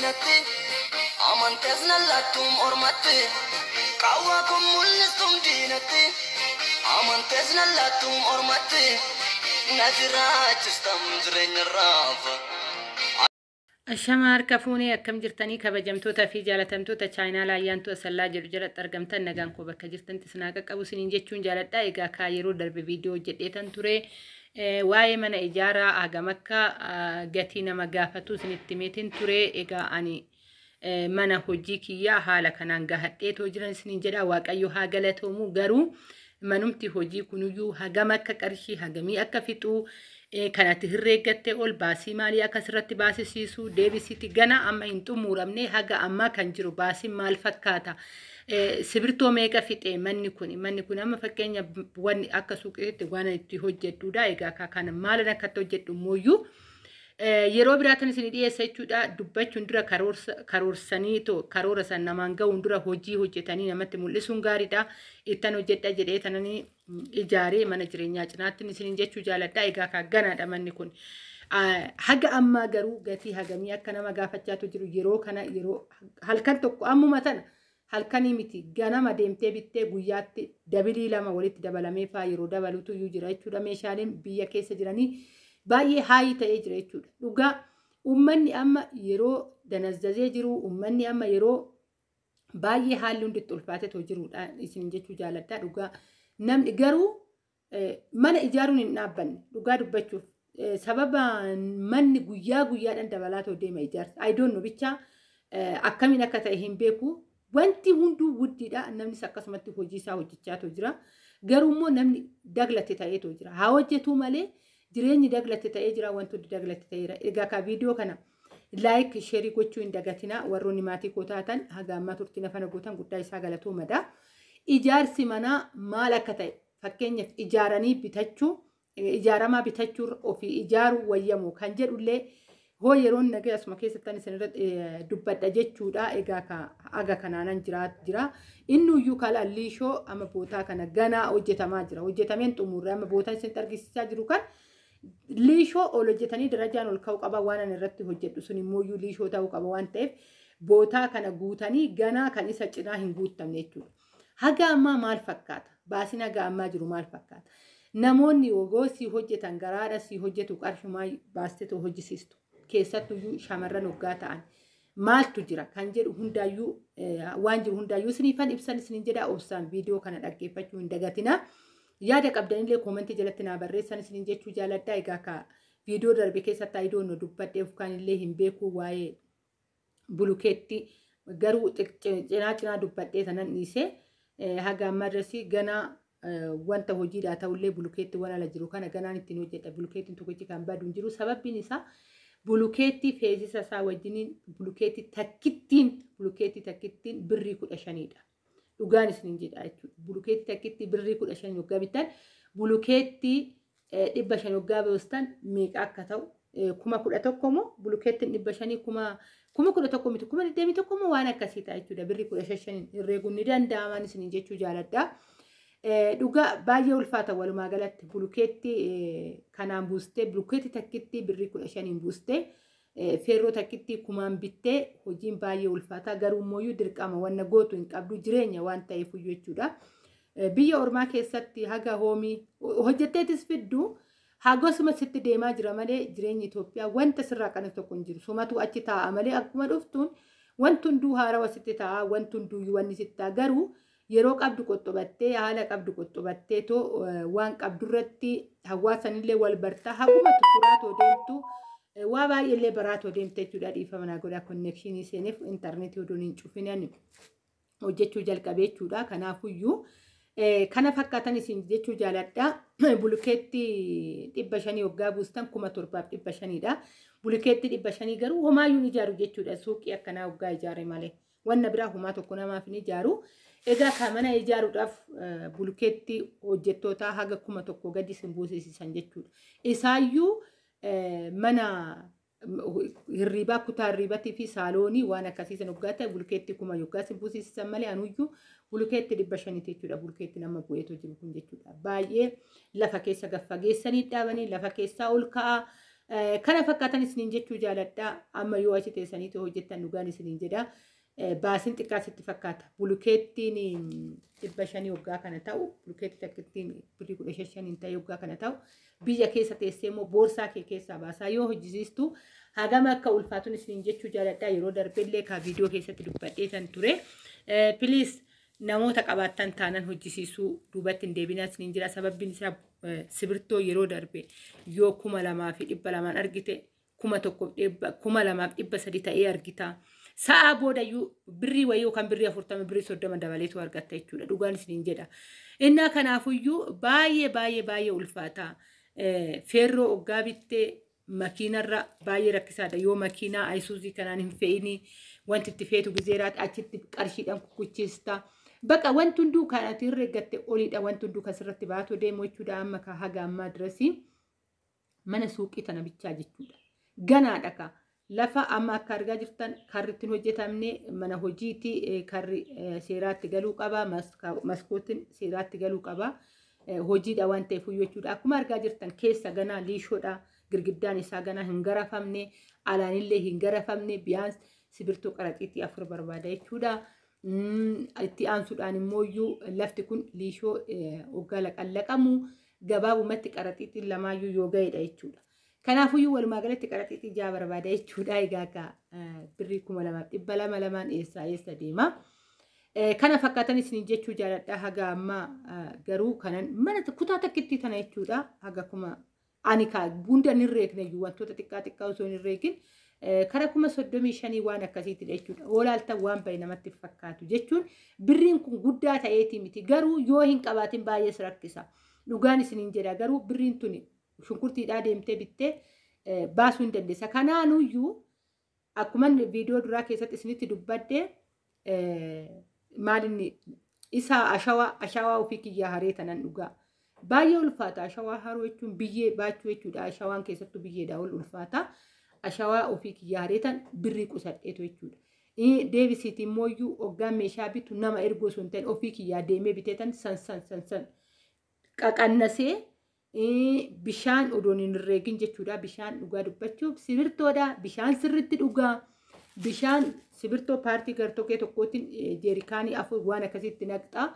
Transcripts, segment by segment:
diinatti amanteesna lattum ormatti qawwaakum mul'istum diinatti amanteesna lattum ormatti najiraachistam jireenya raafa. Ashama harka fuunee akkam jirtanii kabajamtoota fi jaalatamtoota chaayinaa laayyaantu asallaa jedhu jalatti argamtan nagaan koo bakka jirtanitti sinaa qaqqabu siniin jechuun jaaladha. Egaa kaa yeroo darbe viidiyoo hojjedheetan ture waa'ee mana ijaaraa hagam akka gatii nama gaafatu sinitti meetiin ture. Egaa ani mana hojii kiyyaa haala kanaan gahadheetoo jiran siniin jedha. Waaqayyo haa galatoomu. Garuu manumti hojii kunuyyuu hagam akka qarshii hagamii akka fixuu kanatti hirreeggattee ol baasii maalii akkasirratti baasisiisu deebisiti gana amma hin xumuramne haga amma kan jiru baasiin maal fakkaata sibirtoo meeqa fixe manni kun amma fakkeenya wanni akka suuqiitti waan itti hojjedhuudha. Egaa kana maalan akkatti hojjedhu mooyyuu yeroo biraatan isin dhiyeessa jechuudha. Dubbachuun dura karoorsanii karoora san namaan ga'uun dura hojii hojjetanii namatti mul'isuun gaariidha. Ittan hojjedha jedhee tananii ijaaree mana jireenyaa cinaatti isin jechuu jaaladha. Egaa kaa ganaadha manni kun. Haga ammaa garuu gatii hagamii akka nama gaafachaatu jiru yeroo kana yeroo halkan tokko ammuma tana halkanii miti ganama deemtee bittee guyyaatti dabilii lama walitti dabalamee faa yeroo dabalutu iyyuu jira jechuudha. Meeshaaleen biyya keessa jiranii baay'ee haayii ta'ee jira jechuudha. Dhugaa uummanni amma yeroo danazzazee jiru uummanni amma yeroo baay'ee haalli hundi itti ulfaatetoo jiruudha isin jechuu jaaladha. Dhugaa namni garuu mana ijaaruun hin dhaabbanne dhugaa dubbachuuf sababa manni guyyaa guyyaadhaan dabalaatoo deema ijaarsa. I don't know bicha akkamiin akka ta'e hin beeku. Wanti hunduu guddiidha. Namnis akkasumatti hojii isaa hojjechaatoo jira. Garuu immoo namni daglate ta'eetoo jira. Haa hojjetuu malee jireenyi daglate ta'ee jira. Wanti hundi daglate ta'eera. Egaa kaa viidiyoo kana like share gochuu hin dagatina. Warroonni maatii koo taatan haga ammaa turtiin afana gootan guddaa isaa galatoomadha. Ijaarsi manaa maal akka ta'e fakkeenyaaf ijaaranii bitachuu ijaaramaa bitachuu ofii ijaaruu wayyamu kan jedhullee hoo yeroon nagee asuma keessattan isinirratti dubbadha jechuudha. Egaa aga kanaanan jira. Innuyyuu kala liishoo amma bootaa kana ganaa hojjetamaa jira. Hojjetameen xumurre amma bootaan isin argisiisaa jiru kan liishoo ol hojjetanii darajaan ol ka'uu qaba. Waan ani irratti hojjedhu sun immoo liishoo ta'uu qaba waan ta'eef bootaa kana guutanii ganaa kan isa cinaa hin guutamne jechuudha. Haga ammaa maal fakkaata? Baasiin haga ammaa jiru maal fakkaata? Namoonni ogoo si hojjetan garaadha si hojjetu qarshumaa baasteetoo hojjisiistu. Keessattuu shamarran hoggaa ta'an maaltu jira kan jedhu hundaayyuu waan jiru hundaayyuu isiniifan ibsan isiniin jedha. Obsaan viidiyoo kana dhaggeeffachuu hin dagatina. Yaada qabdanillee koomentii jalatti naa barreessan isiniin jechuu jaaladha. Egaa ka viidiyoo darbe keessatti ayidoon nu dubbadheef kaanillee hin beeku waa'ee bulukeetti garuu cinaa dubbadhee sanan dhiisee haga ammarrasi gana wanta hojiidhaa ta'ullee bulukeetti waan ala jiru kana ganaan ittiin hojjedha. Bulukeettiin tokkichi kan badu hin jiru. Sababbiin isaa bulukeetti feesisa isaa wajjiniin bulukeetti takkittiin birrii 15dha. Dhugaan isiniin jedha jechuudha. Bulukeetti takkittii birrii 15 yoggaa bitan bulukeetti 500 yoggaa beestan meeqa akka ta'u 11,000 moo bulukeettiin 500 11,000 miti 21,000 moo waan akkasii ta'a jechuudha. Birrii 15 herreeguun ni danda'aman isiniin jechuu jaaladha. Dhugaa baay'ee ulfaata walumaa galatti bulukeetti kanaan buustee bulukeetti takkittii birrii 15 buustee feerroo takkittii 1,000 bittee hojiin baay'ee ulfaata. Garuu immoo dirqama wanna gootu hin qabdu jireenya waan ta'eef jechuudha. Biyya ormaa keessatti haga hoomii hojjetteetis fiddu hagosuma sitti deemaa jira malee jireenyi Itoophiyaa wanta sirraa qanas tokko hin jiru. Sumatu achi taa'a malee akkuma dhuftuun wanti hunduu haarawa sitti taa'a wanti hunduu wanni sitti taa'a. Garuu yeroo qabdu qoxxobattee haala qabdu qoxxobattee too waan qabdu irratti hawaasanillee wal bartaa haguma tutturaatoo deemtu waa baay'eellee baraatoo deemte jechuudha. Dhiifama naa godhaa konnekshinii seeniif intarneetii oduun hin cufinan hojjechuu jalqabee jechuudha. Kanaafuyyuu kana fakkaatan isin jechuu jaaladha. Bulukeetti 500 waggaa buustan 7,500dha. Bulukeetti 500 garuu homaayyuu ijaaru jechuudha. Suuqii akkanaa waggaa ijaare malee wanna biraa homaa tokko namaaf ni ijaaru. Egaa kan mana ijaaruudhaaf bulukeetti hojjettoota haga 1,000 gadi sin buusisan jechuudha. Isaayyuu mana hirribaa kutaa hirribatii fi saaloonii waan akkasiisan waggaa ta'e bulukeetti 1,000 waggaa sin buusisan malee anuyyuu bulukeetti 500 jechuudha. Bulukeetti nama bu'eetoo jiru kun jechuudha. Baay'ee lafa keessa gaffageessanii dhaabanii lafa keessaa ol ka'aa Kana fakkaatan isiniin jechuu jaaladha. Amma yoo achi teessaniitu hojjettan dhugaan isiniin jedha. Baasiin xiqqaasitti fakkaata. Bulukeettiin 500 waggaa kana ta'u, bulukeetti takkittiin 15,000 ta'e waggaa kana ta'u, biyya keessa teessee immoo boorsaa kee keessaa baasaa yoo hojjisiistu hagam akka ulfaatuun isiniin jechuu jaaladha. Yeroo darbeellee ka viidiyoo keessatti dubbadhee tan ture. Please namoota qabaattan taanan hojjisiisuu duubatti hin deebinaa isiniin jira. Sababbiin isaa sibirtoo yeroo darbe yoo 2,200 argite 1,200 ta'ee argita. Sa'a boodayyuu birrii wayii yookaan birrii 40 birrii 30 dabaleetu argatta jechuudha. Dhugaan isiniin jedha. Innaa kanaafuyyuu baay'ee ulfaata. Feerroo oggaa bittee makiinarra baay'ee rakkisaadha. Yoo makiinaa Ayisuuzii kanaan hin fe'ini wanti itti feetu gizeeraati achitti qarshiidhaan kukkuchiista. Bakka wanti hunduu kan ati irra eeggatte oliidha. Wanti hunduu kasirratti baatoo deemu jechuudha. Amma ka haga ammaa dirasii mana suuqii tana bichaa jechuudha. Ganaadha ka. Lafa amma akka argaa jirtan karri ittiin hojjetamne mana hojiiti karri seeraatti galuu qaba. Maskootiin seeraatti galuu qaba. Hojiidha waan ta'eef jechuudha. Akkuma argaa jirtan keessa ganaa liishoodha. Girgiddaan isaa ganaa hin garafamne. Alaanillee hin garafamne. Biyyaans sibirtoo qaraxiitii 4 barbaada jechuudha. Itti aansuudhaan immoo lafti kun liishoo waggaa laqallaqamu gabaabumatti qaraxiitiin lamaayyuu yoo ga'edha jechuudha. Kanaafuyyuu walumaa galatti qaraxiitii 6 barbaada jechuudha. Egaa birrii 2,200 eessa deema. Kana fakkaatan isiniin jechuu jaaladha. Haga ammaa garuu kanan mana kutaa takkittii tana jechuudha. Haga kuma ani hunda hin reekne wantoota xiqqaa osoo hin reekin kara 35 waan akkasiitti jechuudha. Olaalta waan baay'ee namatti fakkaatu jechuun birriin kun guddaa ta'eeti miti. Garuu yoo hin qabaatin baay'ee rakkisa. Dhugaan isiniin jedha. Garuu birriin tuni shunkurtiidhaa deemtee bittee baasuu hin dandeessa. Kanaanuyyuu akkuma viidiyoo duraa keessatti isinitti dubbadde maalinni isaa ashawaa ofii kiyyaa haree tanan dhugaa. Baay'ee ulfaata. Ashawaa haroo jechuun biyyee baachuu jechuudha. Ashawaan keessattuu biyyeedhaa ol ulfaata. Ashawaa ofii kiyyaa haree tan birrii qusadheetu jechuudha. Deebisiiti immoo hoggaan meeshaa bitu nama ergoo sun ta'in ofii kiyyaa deemee bitee tan san qaqannasee bishaan odoon hin reegin jechuudha. Bishaan dhugaa dubbachuuf sibirtoodha. Bishaan sirritti dhugaa. Bishaan sibirtoo paartii gartokkee tokkootiin jeerikaanii 4 waan akkasitti naqxaa.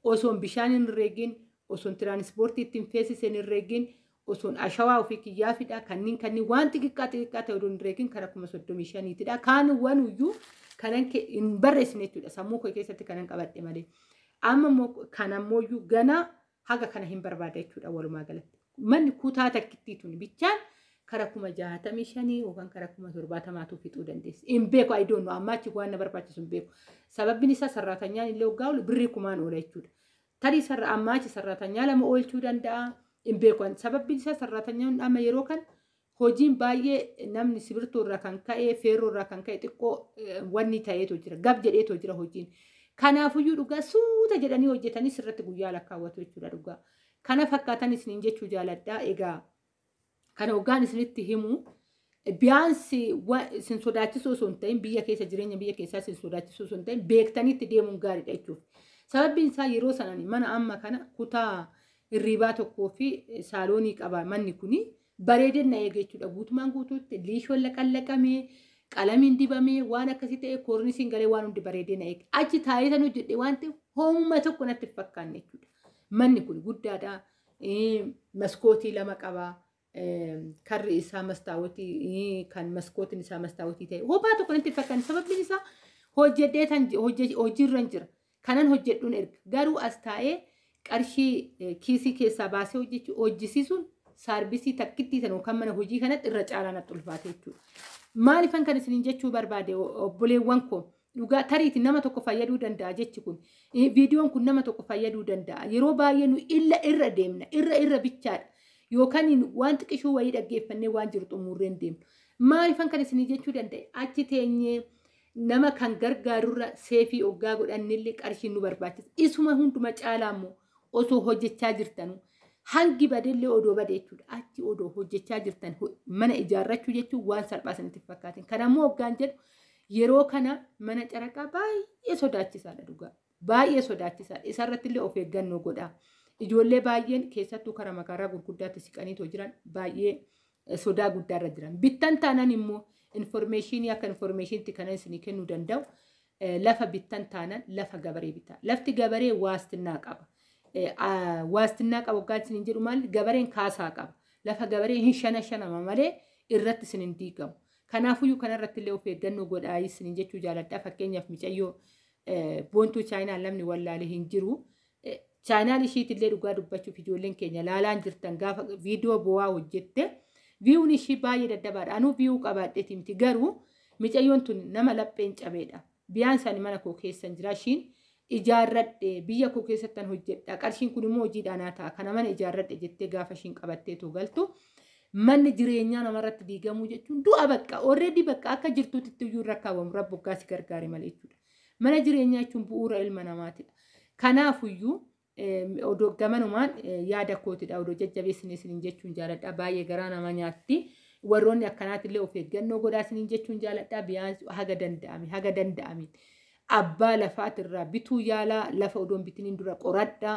Osoon bishaan hin reegin, osoon tiraanispoortii ittiin feesisen hin reegin, osoon ashawaa ofii kiyyaa fidha. Kanniin waan xixiqqaa ta'e odoon hin reegin kara 35,000tidha. Kaanuwwan iyyuu kanan hin barreessine jechuudha. Sammuu koo keessatti kanan qabadhe malee. Amma immoo kanammoo ganaa haga kana hin barbaada jechuudha walumaa galatti. Manni kutaa takkittii tuni bichaan kara 65,000 yookaan kara 70,000 fixuu dandeessi. Hin beeku ayidoonno amma achi waan na barbaachisu hin beeku. Sababbiin isaa sarraatanyaan illee waggaa olu birrii 1,000 oola jechuudha. Tarii amma achi sarraatanyaa 2 oolchuu danda'a. Hin beeku. Sababbiin isaa sarraatanyaan amma yeroo kan hojiin baay'ee namni sibirtoo irraa kan ka'e feerroo irraa kan ka'e xiqqoo wanni ta'eetu jira. Gab jedheetu jira hojiin. Kanaafuyyuu dhugaa suuta jedhanii hojjetanii sirratti guyyaa lakkaawwatu jechuudha dhugaa. Kana fakkaatan isiniin jechuu jaaladha. Egaa kana hoggaan isinitti himu biyaansi isin sodaachisoo osoo hin ta'in biyya keessa jireenya biyya keessaa isin sodaachisoo osoo hin ta'in beektanitti deemuun gaariidha jechuudha. Sababbiin isaa yeroo sanani mana amma kana kutaa hirriibaa tokkoo fi saaloonii qaba manni kuni bareedina eega jechuudha. Guutumaan guutuutti liishoon laqallaqamee qalamiin dibamee waan akkasii ta'e koornisiin galee waan hundi bareedina eega. Achi taa'ee san hojjedhe waan ta'eef hoomuma tokko natti fakkaanne jechuudha. Manni kun guddaadha. Maskootii 2 qaba. Karri isaa mastaawotii kan maskootiin isaa mastaawotii ta'e hophaa tokko natti fakkaanne. Sababbiin isaa hojjedhee hojiirra jira. Kanan hojjedhuun erga. Garuu as taa'ee qarshii kiisii keessaa baasee hojjisiisuun saarbisii takkittii sana yookaan mana hojii kanatti irra caalaa natti ulfaate jechuudha. Maaliifan kan isiniin jechuu barbaade obboleewwan koo dhugaa tariiti nama tokko fayyaduu danda'a jechi kun. Viidiyoon kun nama tokko fayyaduu danda'a. Yeroo baay'ee nu irra deemna. Irra bichaadha. Yookaan waan xiqqishuu wayii dhaggeeffannee waan jiru xumurreen deemnu. Maaliifan kan isiniin jechuu danda'e achi teenyee nama kan gargaarurra seefii oggaa godhannillee qarshiin nu barbaachisa. Isuma hunduma caalaa immoo osoo hojjechaa jirtanuu hangi badellee odoo bade jechuudha. Achi odoo hojjechaa jirtan mana ijaarrachuu jechuun waan salphaa isinitti fakkaatin. Kanammoo hoggaan jedhu yeroo kana mana caraqaa baay'ee sodaachisaadha dhugaa. Baay'ee sodaachisaadha. Isarratti illee of eeggannoo godhaa. Ijoollee baay'een keessattuu karaa magaalaa gurguddaatti siqaniitoo jiran baay'ee sodaa guddaarra jiran. Bittan taanaan immoo information akka informationti kana isinii kennuu danda'u lafa bittan taanaan lafa gabaree bitaa. Lafti gabaree waastinaa qaba. Waastinaa qaba waggaa isin jedhu maal gabareen kaasaa qaba. Lafa gabaree hin shanama malee irratti isin hin diigamu. Kanaafuu kanarratti illee of eeggannoo godhaa isin jechuu jaaladha. Fakkeenyaaf micayyoo boontuu chaayinaa lamni wallaalee hin jiru. Chaayinaan ishiitillee dhugaa dubbachuuf ijoolleen keenya laalaan jirtan gaafa viidiyoo bu'aa hojjette viiyuun ishii baay'ee daddabaadha. Anuu viiyuu qabaadheeti miti garuu micayyoon tun nama lapheen cabeedha. Biyaan isaanii mana koo keessan jira ishiin ijaarradhe biyya koo keessattan hojjedha. Qarshiin kun immoo hojiidhaan haa ta'a. Kana mana ijaarradhe jettee gaafa ishiin qabatteetu galtu. Manni jireenyaa namarratti diigamuu jechuun du'a bakka already bakka akka jirtuutti iyyuu rakkaabamu rabbi hoggaasi gargaare malee jechuudha. Mana jireenyaa jechuun bu'uura ilma namaatidha. Kanaafuyyuu odoo gamanumaan yaada kootidha odoo jajjabeessine isiniin jechuun jaaladha baay'ee garaa nama nyaatti warroonni akkanaatillee of eeggannoo godhaa isiniin jechuun jaaladha biyaan haga danda'ame abbaa lafaatirraa bituu yaalaa lafa odoon bitiniin dura qoradhaa.